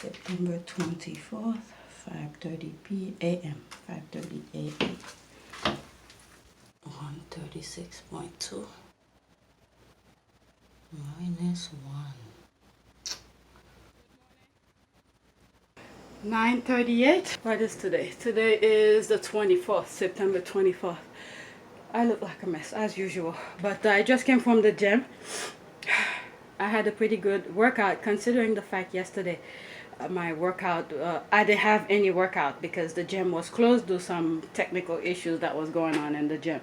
September 24th, 5:30 a.m. 5:30 a.m. 136.2 minus 1. 9:38. What is today? Today is the 24th, September 24th. I look like a mess as usual, but I just came from the gym. I had a pretty good workout considering the fact yesterday my workout, I didn't have any workout because the gym was closed due to some technical issues that was going on in the gym.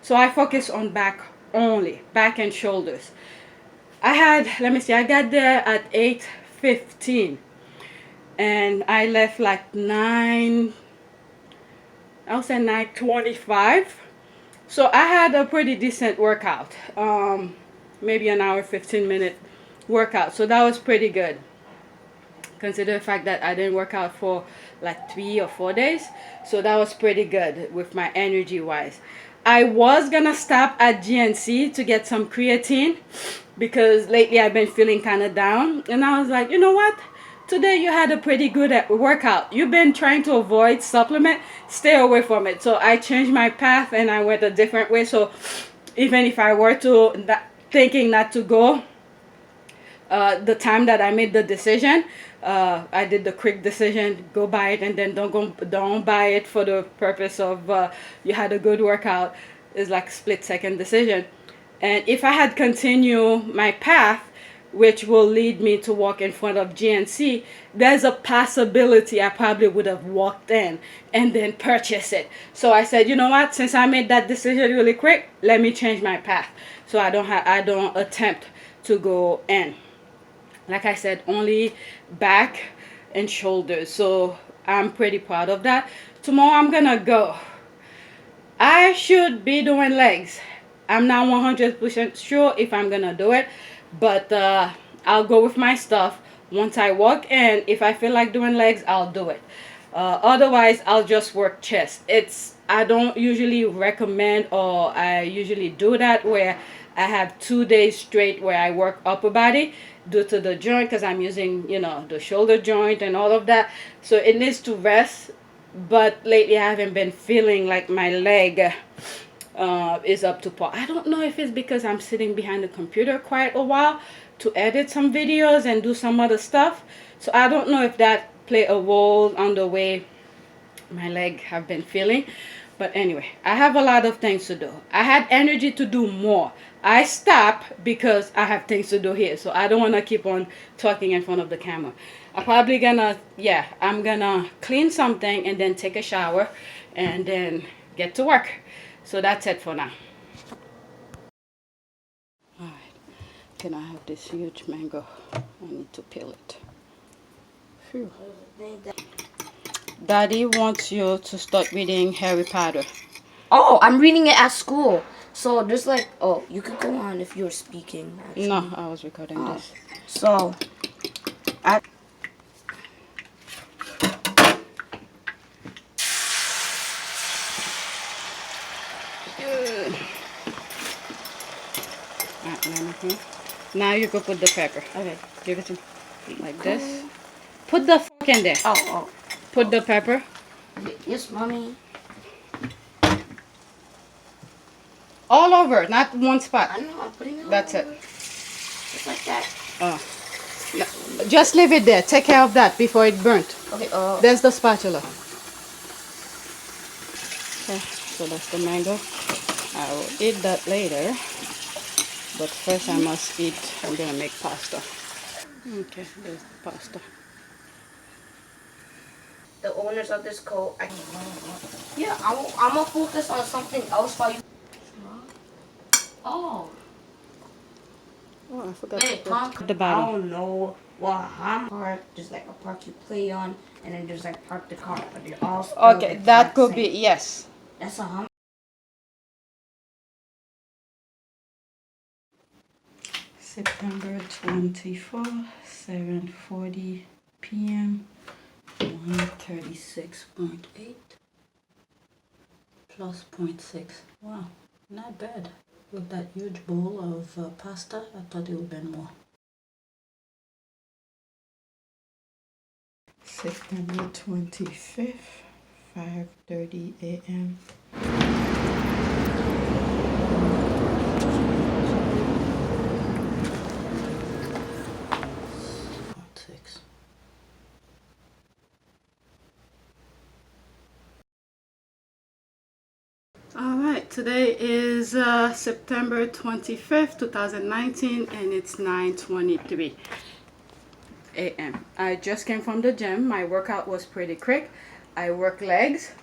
So I focused on back only, back and shoulders. I got there at 8:15 and I left like 9:25. So I had a pretty decent workout, maybe an hour 15-minute workout. So that was pretty good. Consider the fact that I didn't work out for like 3 or 4 days. So that was pretty good with my energy wise. I was gonna stop at GNC to get some creatine because lately I've been feeling kind of down. And I was like, you know what? Today you had a pretty good workout. You've been trying to avoid supplement. Stay away from it. So I changed my path and I went a different way. So even if I were to thinking not to go, the time that I made the decision, I did the quick decision, go buy it, and then don't buy it for the purpose of you had a good workout. It's like a split-second decision. And if I had continued my path, which will lead me to walk in front of GNC, there's a possibility I probably would have walked in and then purchased it. So I said, you know what? Since I made that decision really quick, let me change my path so I don't attempt to go in. Like I said, only back and shoulders. So I'm pretty proud of that. Tomorrow I'm gonna go. I should be doing legs. I'm not 100% sure if I'm gonna do it, but I'll go with my stuff. Once I walk in, if I feel like doing legs, I'll do it. Otherwise, I'll just work chest. I don't usually recommend, or I usually do that where I have 2 days straight where I work upper body due to the joint, because I'm using, the shoulder joint and all of that. So it needs to rest. But lately I haven't been feeling like my leg is up to par. I don't know if it's because I'm sitting behind the computer quite a while to edit some videos and do some other stuff. So I don't know if that play a role on the way my leg have been feeling. But anyway, I have a lot of things to do. I had energy to do more. I stopped because I have things to do here. So I don't want to keep on talking in front of the camera. I'm probably gonna, I'm gonna clean something and then take a shower and then get to work. So that's it for now. Alright, can I have this huge mango? I need to peel it. Phew. Daddy wants you to start reading Harry Potter. Oh, I'm reading it at school. So there's like, you could go on if you're speaking. Actually. No, I was recording this. So, I... Now you go put the pepper. Okay. Give it to me. Like this. Put the fork in there. Oh. Put the pepper. Yes, mommy. All over, not one spot. I know, I'm putting it That's over. it. Just like that. No, just leave it there. Take care of that before it burnt. Okay, There's the spatula. Okay, so that's the mango. I will eat that later. But first I must eat. I'm going to make pasta. Okay, there's the pasta. The owners of this coat, I'm going to focus on something else while you... Oh, I forgot hey, to put the body. I don't know. Well, I'm park. There's like a park you play on, and then there's like park the car, but they're all spelled Okay, that could same. be, yes. That's a hum. September 24th, 7:40 p.m. 136.8 plus 0.6. Wow, not bad. With that huge bowl of pasta, I thought it would have been more. September 25th, 5:30 a.m. Alright, today is September 25th, 2019, and it's 9:23 a.m. I just came from the gym. My workout was pretty quick. I worked legs.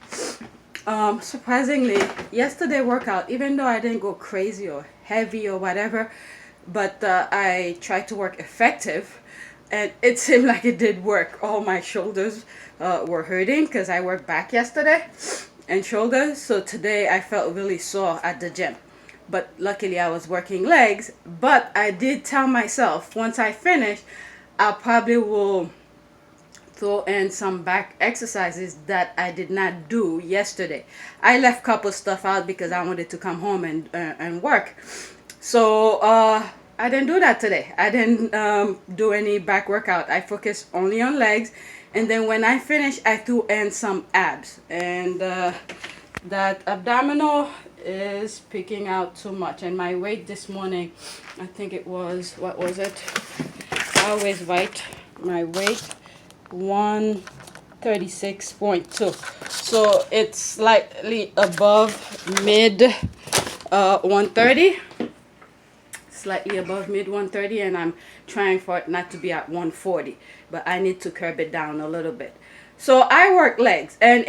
Surprisingly, yesterday workout, even though I didn't go crazy or heavy or whatever, but I tried to work effective, and it seemed like it did work. All my shoulders were hurting because I worked back yesterday and shoulders, so today I felt really sore at the gym. But luckily I was working legs. But I did tell myself once I finish, I probably will throw in some back exercises that I did not do yesterday. I left a couple stuff out because I wanted to come home and work. So I didn't do that today. I didn't do any back workout. I focused only on legs. And then when I finished, I threw in some abs. And that abdominal is picking out too much. And my weight this morning, I think it was, what was it? I always write my weight, 136.2. So it's slightly above mid 130. Slightly above mid 130, and I'm trying for it not to be at 140, but I need to curb it down a little bit. So I work legs, and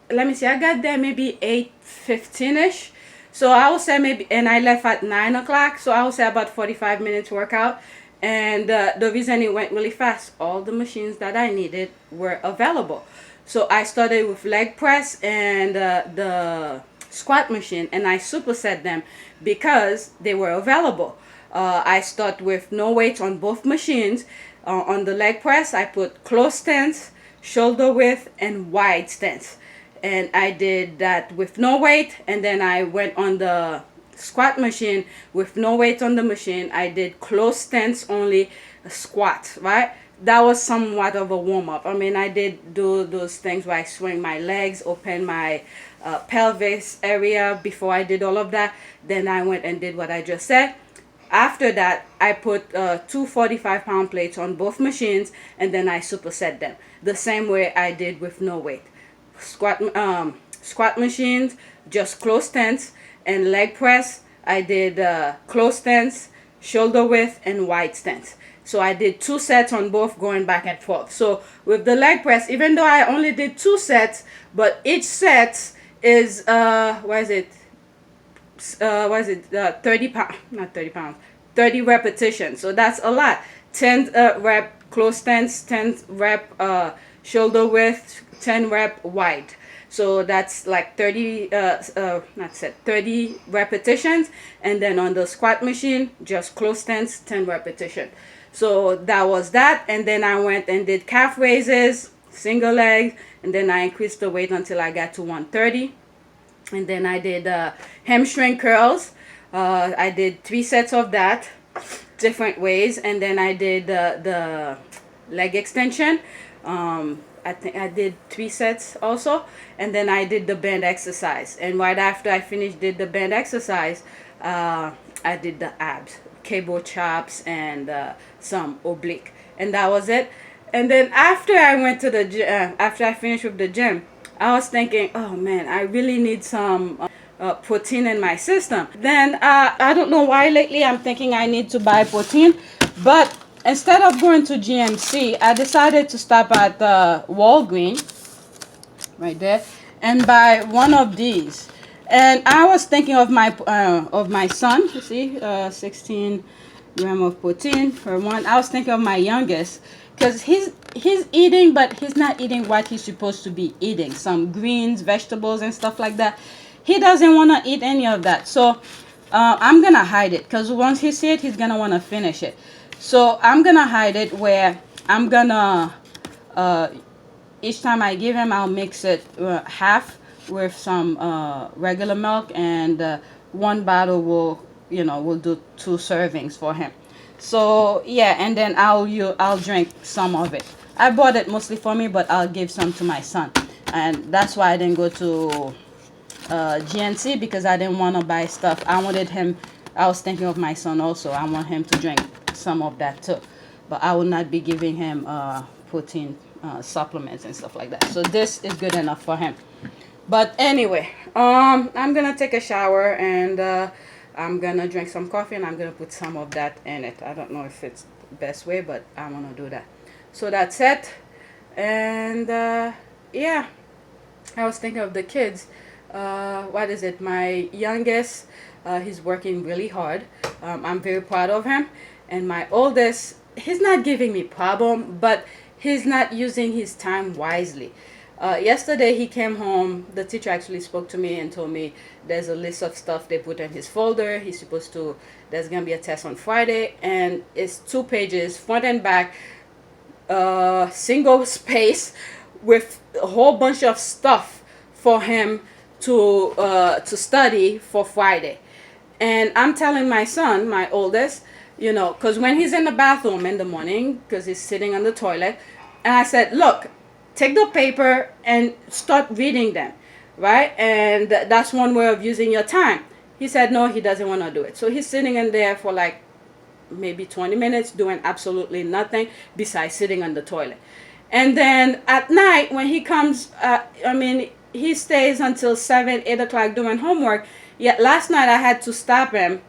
let me see, I got there maybe 8:15ish. So I will say maybe, and I left at 9 o'clock, so I will say about 45 minutes workout. And the reason it went really fast, all the machines that I needed were available. So I started with leg press and the squat machine, and I superset them because they were available. I start with no weights on both machines. On the leg press, I put close stance, shoulder width, and wide stance. And I did that with no weight. And then I went on the squat machine with no weight on the machine. I did close stance only squat, right? That was somewhat of a warm-up. I mean, I did do those things where I swing my legs, open my pelvis area before I did all of that. Then I went and did what I just said. After that, I put 2 45-pound plates on both machines, and then I superset them the same way I did with no weight. Squat machines, just close stance, and leg press, I did close stance, shoulder width, and wide stance. So I did 2 sets on both, going back and forth. So with the leg press, even though I only did 2 sets, but each set is 30 pounds, not 30 pounds, 30 repetitions. So that's a lot. 10 rep close stance, 10 rep shoulder width, 10 rep wide. So that's like 30 repetitions. And then on the squat machine, just close stance, 10 repetitions. So that was that. And then I went and did calf raises, single leg, and then I increased the weight until I got to 130. And then I did hamstring curls. I did 3 sets of that, different ways. And then I did the leg extension. I think I did 3 sets also. And then I did the band exercise. And right after I did the band exercise, I did the abs, cable chops, and some oblique. And that was it. And then after I went to the gym, after I finished with the gym, I was thinking, oh man, I really need some protein in my system. Then I don't know why lately I'm thinking I need to buy protein, but instead of going to GMC, I decided to stop at Walgreens, right there, and buy one of these. And I was thinking of my son. You see, 16 grams of protein for one. I was thinking of my youngest, because he's eating, but he's not eating what he's supposed to be eating. Some greens, vegetables, and stuff like that. He doesn't want to eat any of that. So I'm going to hide it, because once he sees it, he's going to want to finish it. So I'm going to hide it where I'm going to, each time I give him, I'll mix it half with some regular milk, and 1 bottle will do 2 servings for him. So yeah, and then I'll drink some of it. I bought it mostly for me, but I'll give some to my son. And that's why I didn't go to GNC, because I didn't want to buy stuff. I was thinking of my son also. I want him to drink some of that too. But I will not be giving him protein supplements and stuff like that. So this is good enough for him. But anyway, I'm gonna take a shower, and I'm gonna drink some coffee, and I'm gonna put some of that in it. I don't know if it's the best way, but I want to do that. So that's it. And yeah, I was thinking of the kids. What is it? My youngest, he's working really hard. I'm very proud of him. And my oldest, he's not giving me problem, but he's not using his time wisely. Yesterday he came home. The teacher actually spoke to me and told me there's a list of stuff they put in his folder. There's gonna be a test on Friday, and it's 2 pages, front and back, single space, with a whole bunch of stuff for him to study for Friday. And I'm telling my son, my oldest, because when he's in the bathroom in the morning, because he's sitting on the toilet, and I said, look, take the paper and start reading them, right? And that's one way of using your time. He said no, he doesn't want to do it. So he's sitting in there for like maybe 20 minutes doing absolutely nothing besides sitting on the toilet. And then at night when he comes, he stays until 7, 8 o'clock doing homework. Yet last night I had to stop him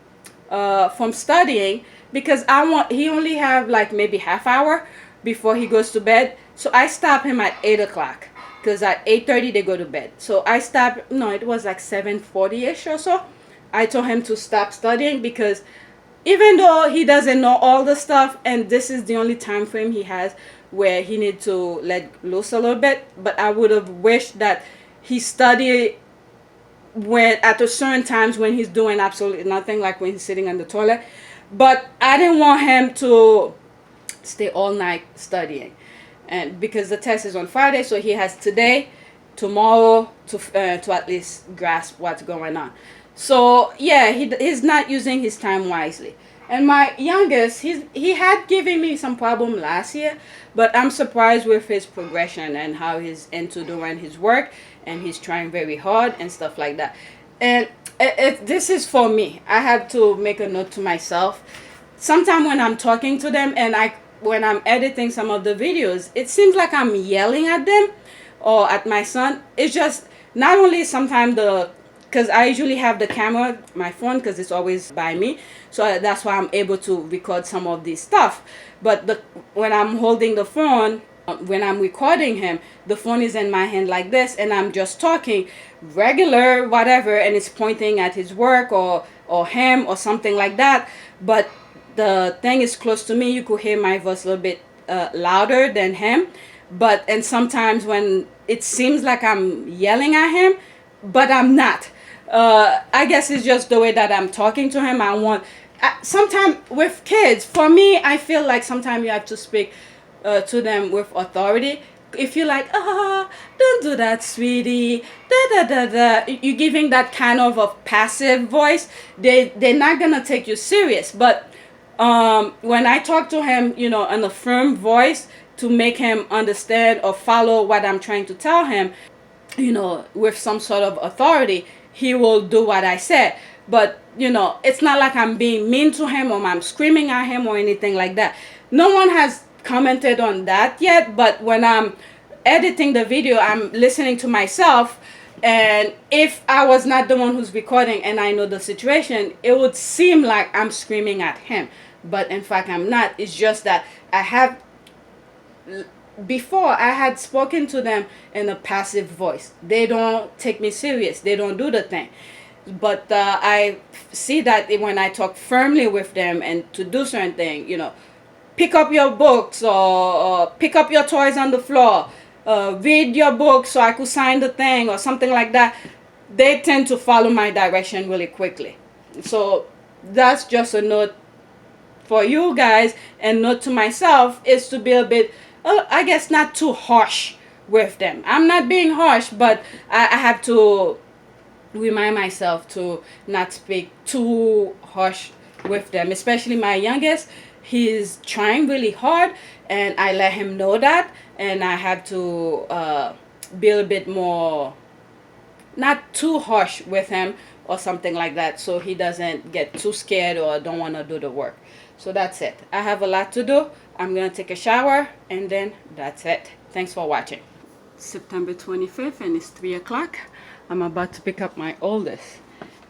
from studying, because he only have like maybe half hour before he goes to bed. So I stopped him at 8 o'clock, because at 8:30 they go to bed. So I stopped, no, it was like 7:40ish or so. I told him to stop studying, because even though he doesn't know all the stuff, and this is the only time frame he has where he needs to let loose a little bit, but I would have wished that he studied at a certain times when he's doing absolutely nothing, like when he's sitting on the toilet. But I didn't want him to stay all night studying, and because the test is on Friday, so he has today, tomorrow to at least grasp what's going on. So yeah, he's not using his time wisely. And my youngest, he had given me some problem last year, but I'm surprised with his progression and how he's into doing his work, and he's trying very hard and stuff like that. And this is for me. I have to make a note to myself. Sometimes when I'm talking to them, and when I'm editing some of the videos, it seems like I'm yelling at them or at my son. It's just not only sometimes because I usually have the camera, my phone, because it's always by me. So that's why I'm able to record some of this stuff. But when I'm holding the phone, when I'm recording him, the phone is in my hand like this, and I'm just talking regular, whatever, and it's pointing at his work or him or something like that. But the thing is close to me, you could hear my voice a little bit louder than him. And sometimes when it seems like I'm yelling at him, but I'm not. I guess it's just the way that I'm talking to him. Sometimes with kids, for me, I feel like sometimes you have to speak to them with authority. If you're like, don't do that, sweetie, you're giving that kind of a passive voice, they're not gonna take you serious. But when I talk to him, in a firm voice to make him understand or follow what I'm trying to tell him, with some sort of authority, he will do what I said. But it's not like I'm being mean to him or I'm screaming at him or anything like that. No one has commented on that yet, but when I'm editing the video, I'm listening to myself, and if I was not the one who's recording and I know the situation, it would seem like I'm screaming at him, but in fact I'm not. It's just that before I had spoken to them in a passive voice. They don't take me serious. They don't do the thing. But I see that when I talk firmly with them and to do certain things, pick up your books or pick up your toys on the floor, read your book so I could sign the thing or something like that, they tend to follow my direction really quickly. So that's just a note for you guys, and note to myself is to be a bit, I guess, not too harsh with them. I'm not being harsh, but I have to remind myself to not speak too harsh with them, especially my youngest. He's trying really hard, and I let him know that, and I had to be a little bit more, not too harsh with him or something like that, so he doesn't get too scared or don't want to do the work. So that's it. I have a lot to do. I'm gonna take a shower, and then that's it. Thanks for watching. September 25th, and it's 3 o'clock. I'm about to pick up my oldest.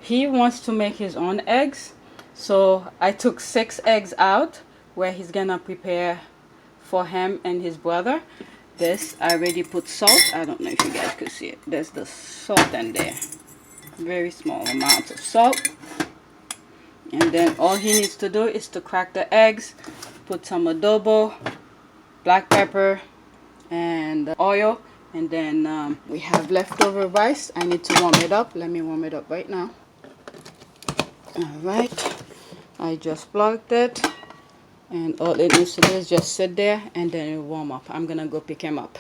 He wants to make his own eggs, so I took 6 eggs out where he's gonna prepare for him and his brother. This, I already put salt. I don't know if you guys could see it. There's the salt in there. Very small amounts of salt. And then all he needs to do is to crack the eggs, put some adobo, black pepper, and oil. And then we have leftover rice. I need to warm it up. Let me warm it up right now. Alright. I just plugged it. And all it needs to do is just sit there and then it'll warm up. I'm gonna go pick him up.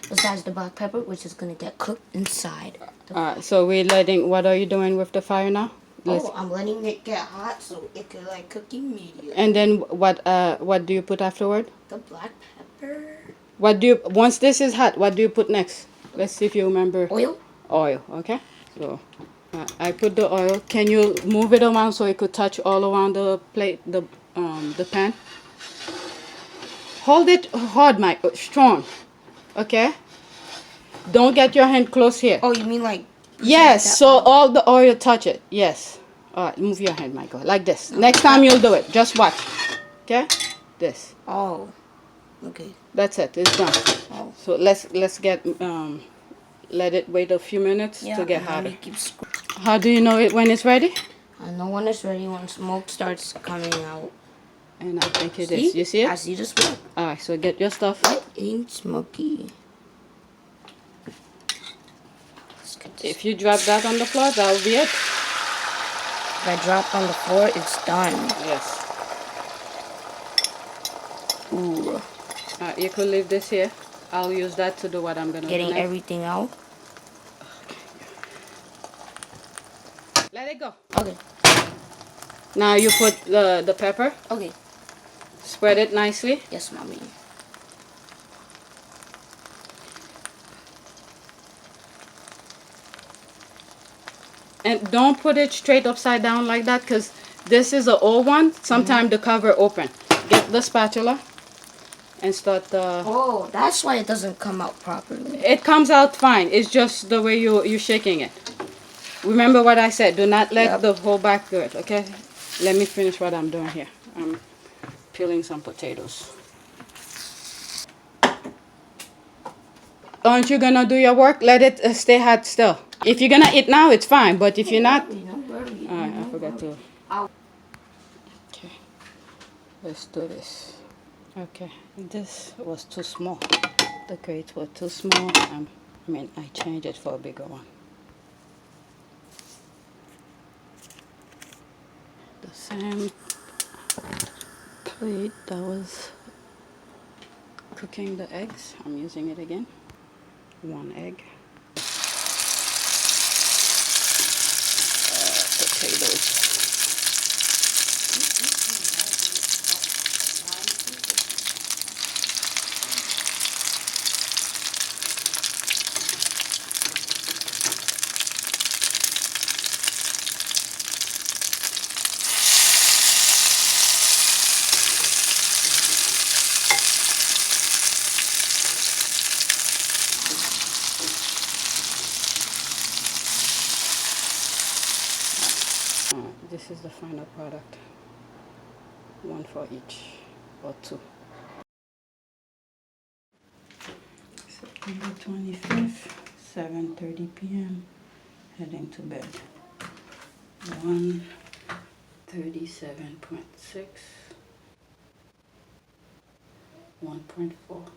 Besides the black pepper, which is gonna get cooked inside. Alright, so we're letting, what are you doing with the fire now? I'm letting it get hot so it can like cook immediately. And then what do you put afterward? The black pepper. What do you, once this is hot, what do you put next? Let's see if you remember. Oil. Oil, okay? So I put the oil. Can you move it around so it could touch all around the plate, the pan? Hold it hard, Mike, strong. Okay? Don't get your hand close here. Oh, you mean like? Yes, like so all the oil touch it. Yes. All right, move your hand, Michael, like this. Next time you'll do it. Just watch. Okay? This. Oh. Okay. That's it. It's done. Oh. So let's get let it wait a few minutes to get hotter. How do you know it when it's ready? I know when it's ready when smoke starts coming out. And I think it is. You see it? I see the smoke. All right, so get your stuff. It ain't smoky. If you drop that on the floor, that will be it. If I drop on the floor, it's done. Yes. Ooh. You could leave this here. I'll use that to do what I'm gonna do Getting next. everything out. Let it go. Okay. Now you put the pepper. Okay. Spread it nicely. Yes, mommy. And don't put it straight upside down like that, because this is an old one. Sometimes the cover open. Get the spatula and start the... Oh, that's why it doesn't come out properly. It comes out fine. It's just the way you're shaking it. Remember what I said. Do not let the whole back do it, okay? Let me finish what I'm doing here. I'm peeling some potatoes. Aren't you gonna do your work? Let it stay hot still. If you're gonna eat now, it's fine. But if you're not... Alright, I forgot to... Okay. Let's do this. Okay. This was too small. The crates were too small. I mean, I changed it for a bigger one. The same plate that was cooking the eggs. I'm using it again. 1 egg. Potatoes. This is the final product. 1 for each, or 2. September 25th, 7:30 p.m. Heading to bed. 137.6, 1.4.